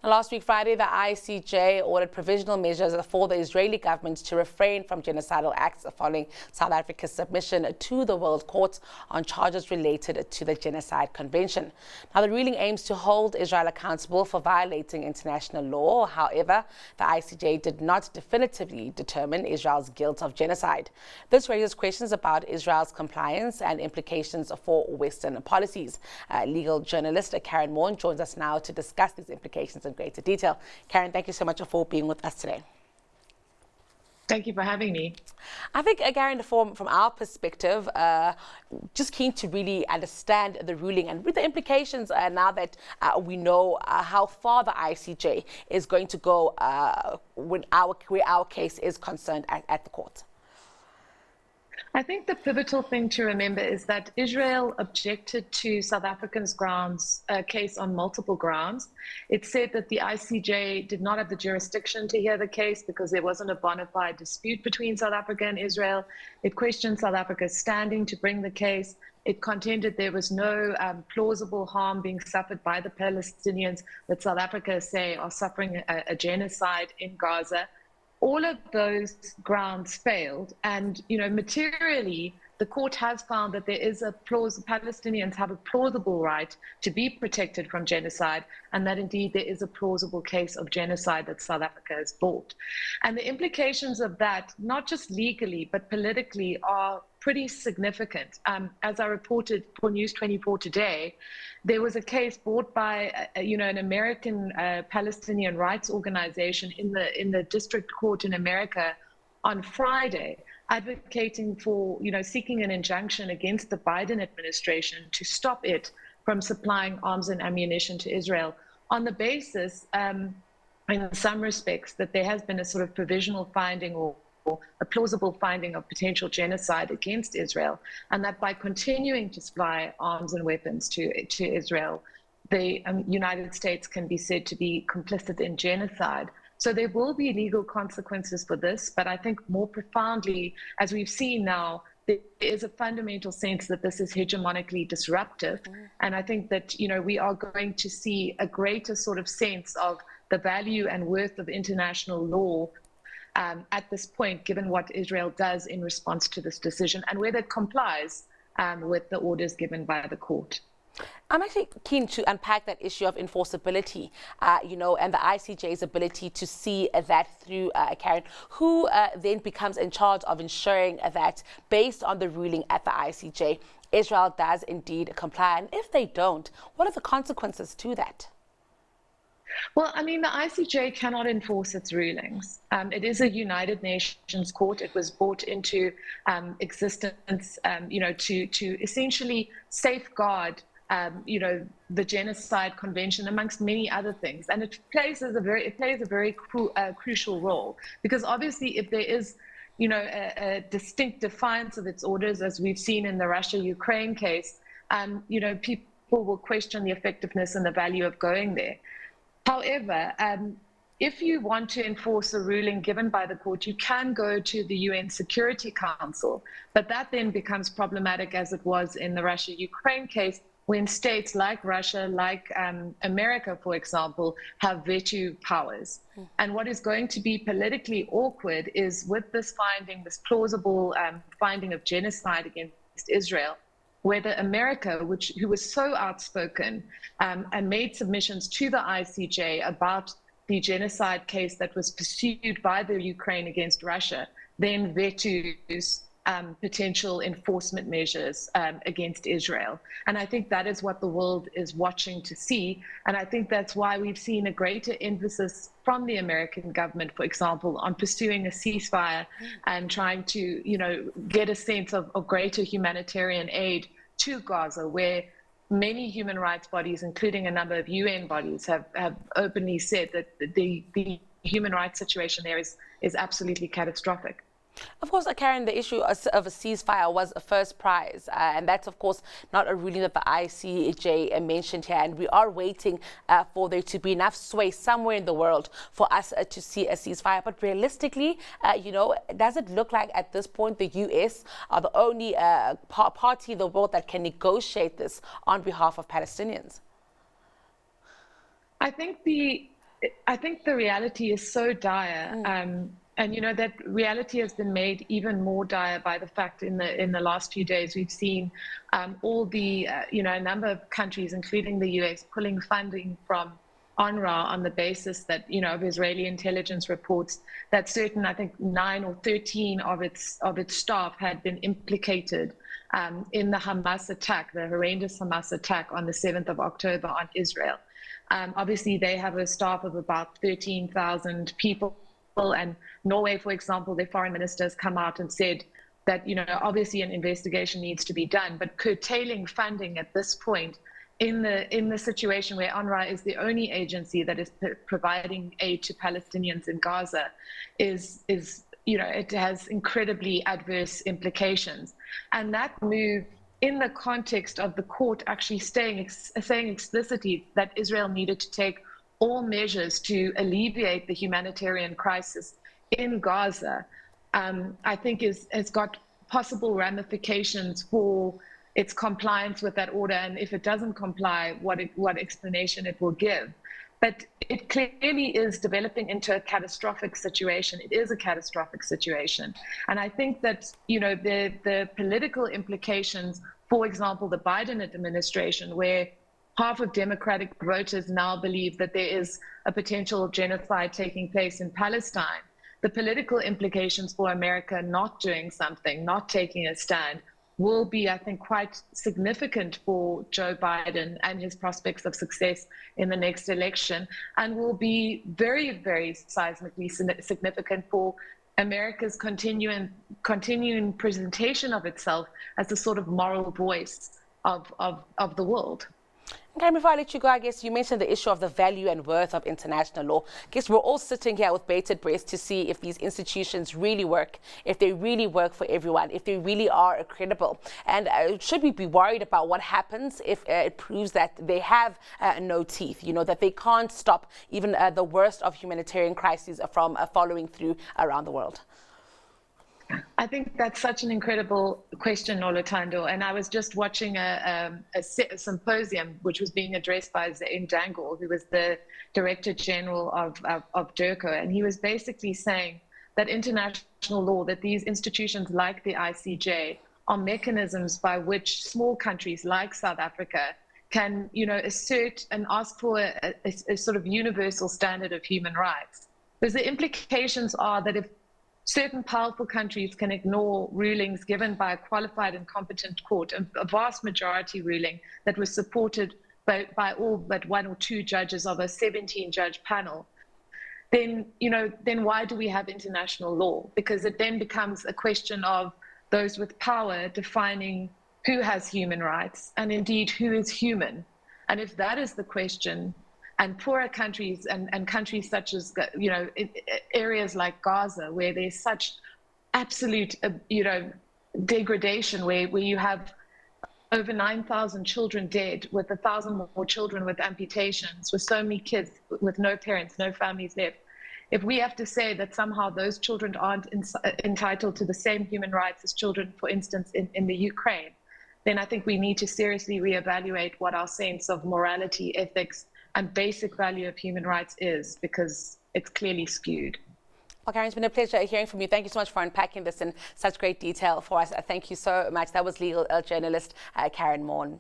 Last week, Friday, the ICJ ordered provisional measures for the Israeli government to refrain from genocidal acts following South Africa's submission to the World Court on charges related to the Genocide Convention. Now, the ruling aims to hold Israel accountable for violating international law. However, the ICJ did not definitively determine Israel's guilt of genocide. This raises questions about Israel's compliance and implications for Western policies. Legal journalist Karyn Maughn joins us now to discuss these implications in greater detail. Karyn, thank you so much for being with us today. Thank you for having me. I think, Karyn, from our perspective, just keen to really understand the ruling and with the implications now that we know how far the ICJ is going to go where our case is concerned at the court. I think the pivotal thing to remember is that Israel objected to South Africa's case on multiple grounds. It said that the ICJ did not have the jurisdiction to hear the case because there wasn't a bona fide dispute between South Africa and Israel. It questioned South Africa's standing to bring the case. It contended there was no plausible harm being suffered by the Palestinians that South Africa say are suffering a genocide in Gaza. All of those grounds failed, and materially, the court has found that there is Palestinians have a plausible right to be protected from genocide, and that indeed there is a plausible case of genocide that South Africa has brought. And the implications of that, not just legally but politically, are pretty significant. As I reported for News 24 today, there was a case brought by an American Palestinian rights organization in the district court in America on Friday, advocating for, seeking an injunction against the Biden administration to stop it from supplying arms and ammunition to Israel on the basis, in some respects, that there has been a sort of provisional finding or a plausible finding of potential genocide against Israel, and that by continuing to supply arms and weapons to Israel, the United States can be said to be complicit in genocide. So there will be legal consequences for this, but I think more profoundly, as we've seen now, there is a fundamental sense that this is hegemonically disruptive. And I think that, we are going to see a greater sort of sense of the value and worth of international law at this point, given what Israel does in response to this decision and whether it complies with the orders given by the court. I'm actually keen to unpack that issue of enforceability, and the ICJ's ability to see that through, Karyn. Who then becomes in charge of ensuring that, based on the ruling at the ICJ, Israel does indeed comply? And if they don't, what are the consequences to that? Well, the ICJ cannot enforce its rulings. It is a United Nations court. It was brought into existence, to essentially safeguard, the Genocide Convention, amongst many other things. And it plays a very crucial role, because obviously, if there is, a distinct defiance of its orders, as we've seen in the Russia-Ukraine case, people will question the effectiveness and the value of going there. However, if you want to enforce a ruling given by the court, you can go to the UN Security Council, but that then becomes problematic, as it was in the Russia-Ukraine case, when states like Russia, like America, for example, have veto powers. And what is going to be politically awkward is, with this plausible finding of genocide against Israel, whether America, who was so outspoken and made submissions to the ICJ about the genocide case that was pursued by the Ukraine against Russia, then vetoes potential enforcement measures against Israel. And I think that is what the world is watching to see. And I think that's why we've seen a greater emphasis from the American government, for example, on pursuing a ceasefire and trying to, get a sense of greater humanitarian aid to Gaza, where many human rights bodies, including a number of UN bodies, have openly said that the human rights situation there is absolutely catastrophic. Of course, Karyn, the issue of a ceasefire was a first prize, and that's, of course, not a ruling that the ICJ mentioned here. And we are waiting for there to be enough sway somewhere in the world for us to see a ceasefire. But realistically, does it look like at this point the US are the only party in the world that can negotiate this on behalf of Palestinians? I think the I think the reality is so dire. And that reality has been made even more dire by the fact in the last few days we've seen all the a number of countries, including the US, pulling funding from UNRWA on the basis that of Israeli intelligence reports that certain, I think 9 or 13 of its staff had been implicated in the Hamas attack, the horrendous Hamas attack on the 7th of October on Israel. Obviously, they have a staff of about 13,000 people. And Norway, for example, their foreign minister has come out and said that, obviously an investigation needs to be done, but curtailing funding at this point in the situation where UNRWA is the only agency that is providing aid to Palestinians in Gaza is it has incredibly adverse implications. And that move, in the context of the court actually saying explicitly that Israel needed to take all measures to alleviate the humanitarian crisis in Gaza, I think has got possible ramifications for its compliance with that order, and if it doesn't comply, what explanation it will give. But it clearly is developing into a catastrophic situation. It is a catastrophic situation. And I think that, the political implications, for example, the Biden administration, where half of Democratic voters now believe that there is a potential genocide taking place in Palestine, the political implications for America not doing something, not taking a stand, will be, I think, quite significant for Joe Biden and his prospects of success in the next election, and will be very, very seismically significant for America's continuing presentation of itself as the sort of moral voice of the world. Okay, before I let you go, I guess you mentioned the issue of the value and worth of international law. I guess we're all sitting here with bated breath to see if these institutions really work, if they really work for everyone, if they really are credible. And should we be worried about what happens if it proves that they have no teeth, that they can't stop even the worst of humanitarian crises from following through around the world? I think that's such an incredible question, Olutondo. And I was just watching a symposium which was being addressed by Zain Dangal, who was the Director General of DERCO. And he was basically saying that international law, that these institutions like the ICJ are mechanisms by which small countries like South Africa can, assert and ask for a sort of universal standard of human rights. Because the implications are that if certain powerful countries can ignore rulings given by a qualified and competent court, a vast majority ruling that was supported by all but 1 or 2 judges of a 17-judge panel, then why do we have international law? Because it then becomes a question of those with power defining who has human rights and indeed who is human. And if that is the question, and poorer countries and countries such as, areas like Gaza, where there's such absolute, degradation, where you have over 9,000 children dead, with 1,000 more children with amputations, with so many kids with no parents, no families left. If we have to say that somehow those children aren't entitled to the same human rights as children, for instance, in the Ukraine, then I think we need to seriously reevaluate what our sense of morality, ethics, and basic value of human rights is, because it's clearly skewed. Well, Karyn, it's been a pleasure hearing from you. Thank you so much for unpacking this in such great detail for us. Thank you so much. That was legal journalist Karyn Maughn.